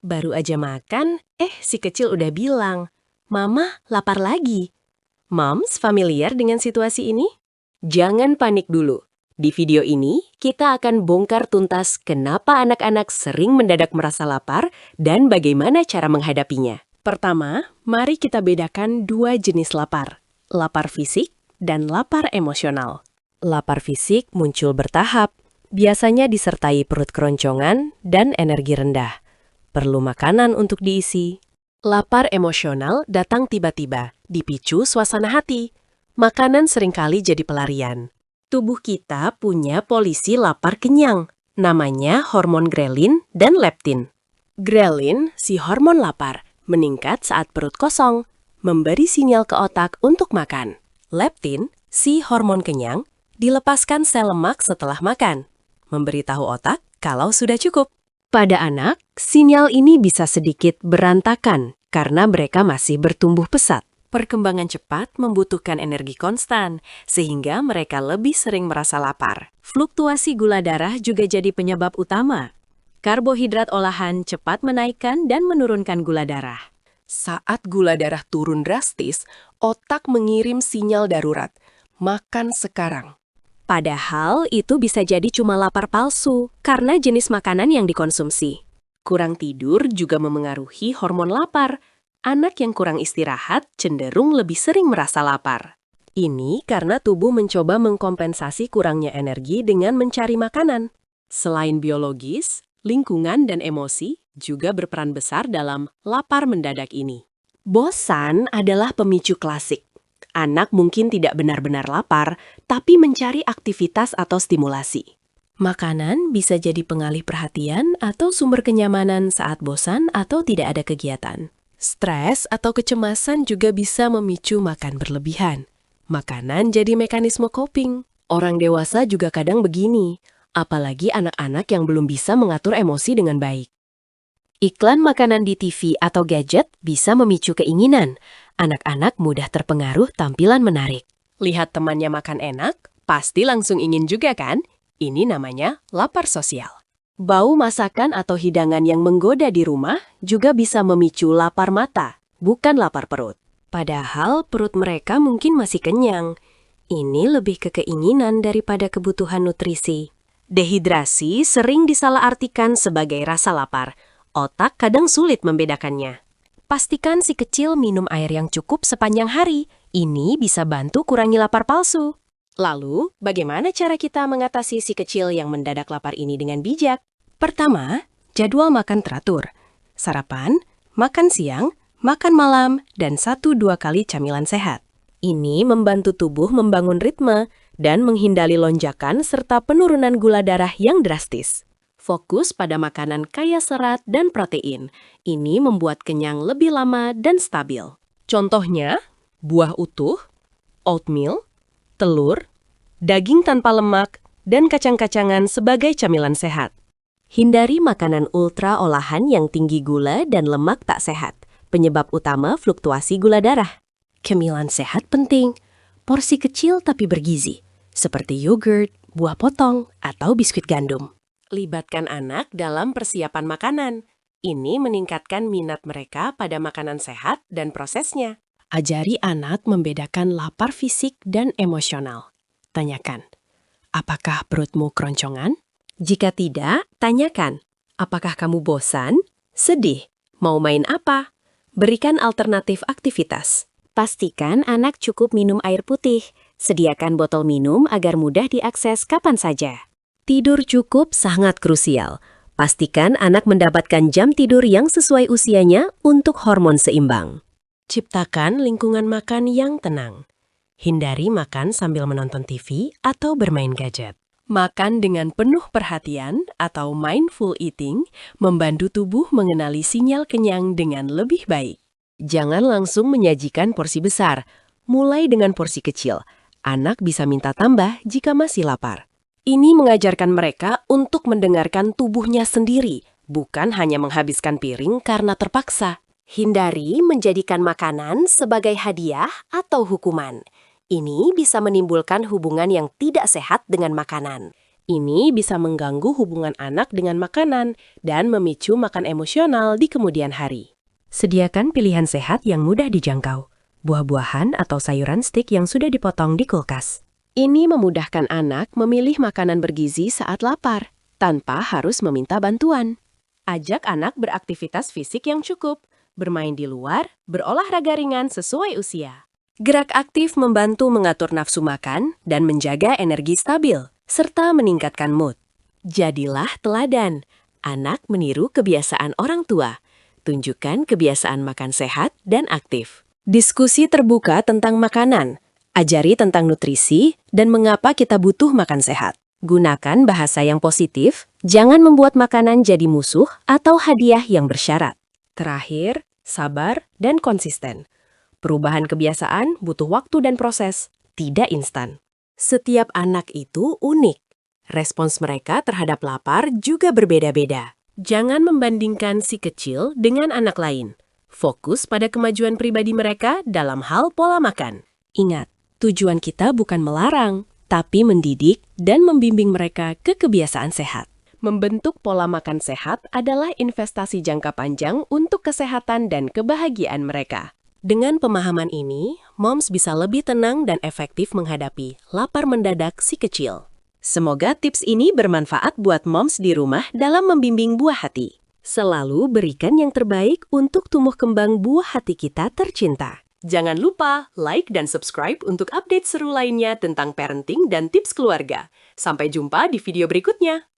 Baru aja makan, si kecil udah bilang, "Mama, lapar lagi." Moms familiar dengan situasi ini? Jangan panik dulu. Di video ini, kita akan bongkar tuntas kenapa anak-anak sering mendadak merasa lapar dan bagaimana cara menghadapinya. Pertama, mari kita bedakan dua jenis lapar, lapar fisik dan lapar emosional. Lapar fisik muncul bertahap, biasanya disertai perut keroncongan dan energi rendah. Perlu makanan untuk diisi. Lapar emosional datang tiba-tiba, dipicu suasana hati. Makanan seringkali jadi pelarian. Tubuh kita punya polisi lapar kenyang, namanya hormon grelin dan leptin. Grelin, si hormon lapar, meningkat saat perut kosong, memberi sinyal ke otak untuk makan. Leptin, si hormon kenyang, dilepaskan sel lemak setelah makan, memberitahu otak kalau sudah cukup. Pada anak, sinyal ini bisa sedikit berantakan karena mereka masih bertumbuh pesat. Perkembangan cepat membutuhkan energi konstan, sehingga mereka lebih sering merasa lapar. Fluktuasi gula darah juga jadi penyebab utama. Karbohidrat olahan cepat menaikkan dan menurunkan gula darah. Saat gula darah turun drastis, otak mengirim sinyal darurat, makan sekarang. Padahal itu bisa jadi cuma lapar palsu, karena jenis makanan yang dikonsumsi. Kurang tidur juga memengaruhi hormon lapar. Anak yang kurang istirahat cenderung lebih sering merasa lapar. Ini karena tubuh mencoba mengkompensasi kurangnya energi dengan mencari makanan. Selain biologis, lingkungan dan emosi juga berperan besar dalam lapar mendadak ini. Bosan adalah pemicu klasik. Anak mungkin tidak benar-benar lapar, tapi mencari aktivitas atau stimulasi. Makanan bisa jadi pengalih perhatian atau sumber kenyamanan saat bosan atau tidak ada kegiatan. Stres atau kecemasan juga bisa memicu makan berlebihan. Makanan jadi mekanisme coping. Orang dewasa juga kadang begini, apalagi anak-anak yang belum bisa mengatur emosi dengan baik. Iklan makanan di TV atau gadget bisa memicu keinginan. Anak-anak mudah terpengaruh tampilan menarik. Lihat temannya makan enak, pasti langsung ingin juga kan? Ini namanya lapar sosial. Bau masakan atau hidangan yang menggoda di rumah juga bisa memicu lapar mata, bukan lapar perut. Padahal perut mereka mungkin masih kenyang. Ini lebih ke keinginan daripada kebutuhan nutrisi. Dehidrasi sering disalahartikan sebagai rasa lapar. Otak kadang sulit membedakannya. Pastikan si kecil minum air yang cukup sepanjang hari. Ini bisa bantu kurangi lapar palsu. Lalu, bagaimana cara kita mengatasi si kecil yang mendadak lapar ini dengan bijak? Pertama, jadwal makan teratur. Sarapan, makan siang, makan malam, dan 1-2 kali camilan sehat. Ini membantu tubuh membangun ritme dan menghindari lonjakan serta penurunan gula darah yang drastis. Fokus pada makanan kaya serat dan protein. Ini membuat kenyang lebih lama dan stabil. Contohnya, buah utuh, oatmeal, telur, daging tanpa lemak, dan kacang-kacangan sebagai camilan sehat. Hindari makanan ultra olahan yang tinggi gula dan lemak tak sehat, penyebab utama fluktuasi gula darah. Camilan sehat penting, porsi kecil tapi bergizi, seperti yogurt, buah potong, atau biskuit gandum. Libatkan anak dalam persiapan makanan. Ini meningkatkan minat mereka pada makanan sehat dan prosesnya. Ajari anak membedakan lapar fisik dan emosional. Tanyakan, apakah perutmu keroncongan? Jika tidak, tanyakan, apakah kamu bosan, sedih, mau main apa? Berikan alternatif aktivitas. Pastikan anak cukup minum air putih. Sediakan botol minum agar mudah diakses kapan saja. Tidur cukup sangat krusial. Pastikan anak mendapatkan jam tidur yang sesuai usianya untuk hormon seimbang. Ciptakan lingkungan makan yang tenang. Hindari makan sambil menonton TV atau bermain gadget. Makan dengan penuh perhatian atau mindful eating membantu tubuh mengenali sinyal kenyang dengan lebih baik. Jangan langsung menyajikan porsi besar. Mulai dengan porsi kecil. Anak bisa minta tambah jika masih lapar. Ini mengajarkan mereka untuk mendengarkan tubuhnya sendiri, bukan hanya menghabiskan piring karena terpaksa. Hindari menjadikan makanan sebagai hadiah atau hukuman. Ini bisa menimbulkan hubungan yang tidak sehat dengan makanan. Ini bisa mengganggu hubungan anak dengan makanan dan memicu makan emosional di kemudian hari. Sediakan pilihan sehat yang mudah dijangkau, buah-buahan atau sayuran stik yang sudah dipotong di kulkas. Ini memudahkan anak memilih makanan bergizi saat lapar, tanpa harus meminta bantuan. Ajak anak beraktivitas fisik yang cukup, bermain di luar, berolahraga ringan sesuai usia. Gerak aktif membantu mengatur nafsu makan dan menjaga energi stabil, serta meningkatkan mood. Jadilah teladan. Anak meniru kebiasaan orang tua. Tunjukkan kebiasaan makan sehat dan aktif. Diskusi terbuka tentang makanan. Ajari tentang nutrisi dan mengapa kita butuh makan sehat. Gunakan bahasa yang positif, jangan membuat makanan jadi musuh atau hadiah yang bersyarat. Terakhir, sabar dan konsisten. Perubahan kebiasaan butuh waktu dan proses, tidak instan. Setiap anak itu unik. Respons mereka terhadap lapar juga berbeda-beda. Jangan membandingkan si kecil dengan anak lain. Fokus pada kemajuan pribadi mereka dalam hal pola makan. Ingat, tujuan kita bukan melarang, tapi mendidik dan membimbing mereka ke kebiasaan sehat. Membentuk pola makan sehat adalah investasi jangka panjang untuk kesehatan dan kebahagiaan mereka. Dengan pemahaman ini, moms bisa lebih tenang dan efektif menghadapi lapar mendadak si kecil. Semoga tips ini bermanfaat buat moms di rumah dalam membimbing buah hati. Selalu berikan yang terbaik untuk tumbuh kembang buah hati kita tercinta. Jangan lupa like dan subscribe untuk update seru lainnya tentang parenting dan tips keluarga. Sampai jumpa di video berikutnya.